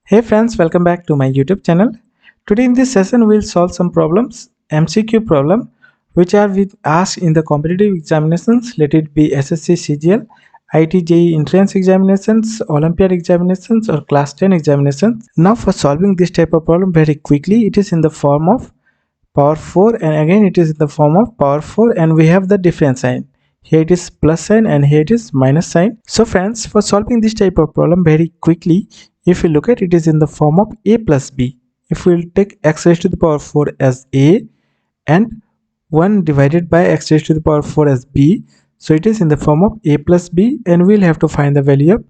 Hey friends, welcome back to my YouTube channel. Today in this session we'll solve some problems, MCQ problem, which are asked in the competitive examinations, let it be SSC CGL, IT JEE entrance examinations, Olympiad examinations or class 10 examinations. Now for solving this type of problem very quickly, it is in the form of power 4 and again it is in the form of power 4 and we have the difference sign. Here it is plus sign and here it is minus sign. So friends, for solving this type of problem very quickly, if you look at it is in the form of a plus b. If we will take x raised to the power 4 as a and 1 divided by x raised to the power 4 as b, so it is in the form of a plus b and we'll have to find the value of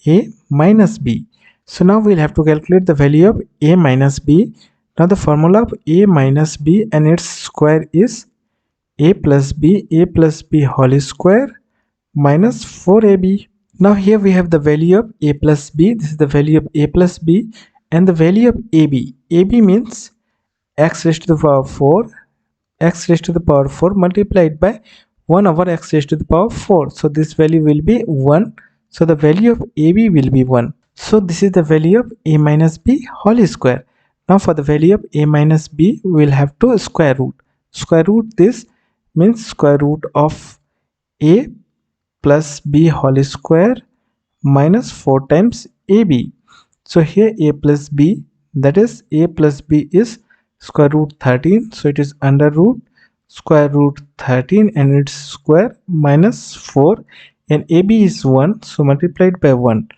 a minus b. So now we'll have to calculate the value of a minus b. Now the formula of a minus b and its square is a plus b whole square minus 4ab. Now here we have the value of a plus b. This is the value of a plus b and the value of ab. Ab means x raised to the power 4, x raised to the power 4 multiplied by 1 over x raised to the power 4. So this value will be 1. So the value of ab will be 1. So this is the value of a minus b whole square. Now for the value of a minus b, we will have to square root. Square root this means square root of a plus b whole square minus 4 times ab. So here a plus b, that is a plus b is square root 13. So it is under root square root 13 and its square minus 4 and ab is 1. So multiplied by 1.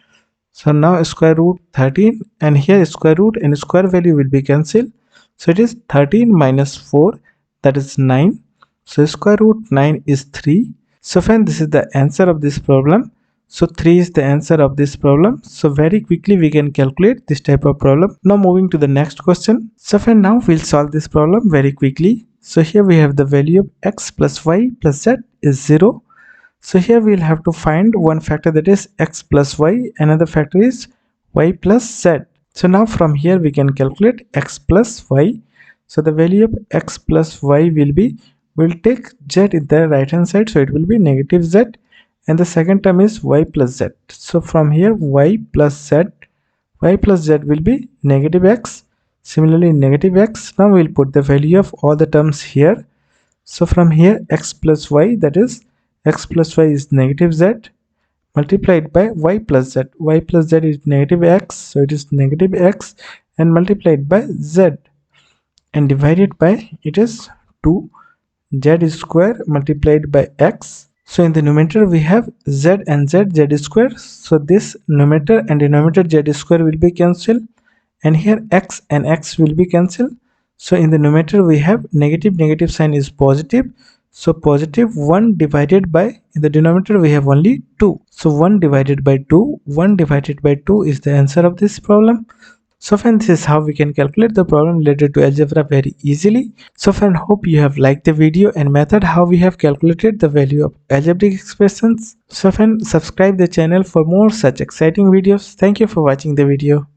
So now square root 13 and here square root and square value will be cancelled. So it is 13 minus 4, that is 9. So square root 9 is 3. So friend, this is the answer of this problem. So 3 is the answer of this problem. So very quickly we can calculate this type of problem. Now moving to the next question. So friend, now we'll solve this problem very quickly. So here we have the value of x plus y plus z is 0. So here we'll have to find one factor, that is x plus y, another factor is y plus z. So now from here we can calculate x plus y. So the value of x plus y will be, we'll take z in the right hand side, so it will be negative z, and the second term is y plus z. So from here y plus z will be negative x. Similarly negative x. Now we'll put the value of all the terms here. So from here x plus y, that is x plus y is negative z multiplied by y plus z. Y plus z is negative x, so it is negative x and multiplied by z and divided by, it is 2 z square multiplied by x. So in the numerator we have z and z square. So this numerator and denominator z square will be cancelled and here x and x will be cancelled. So in the numerator we have negative sign is positive. So positive 1 divided by, in the denominator we have only 2. So 1 divided by 2 is the answer of this problem. So friends, this is how we can calculate the problem related to algebra very easily. So friends, hope you have liked the video and method how we have calculated the value of algebraic expressions. So friends, subscribe the channel for more such exciting videos. Thank you for watching the video.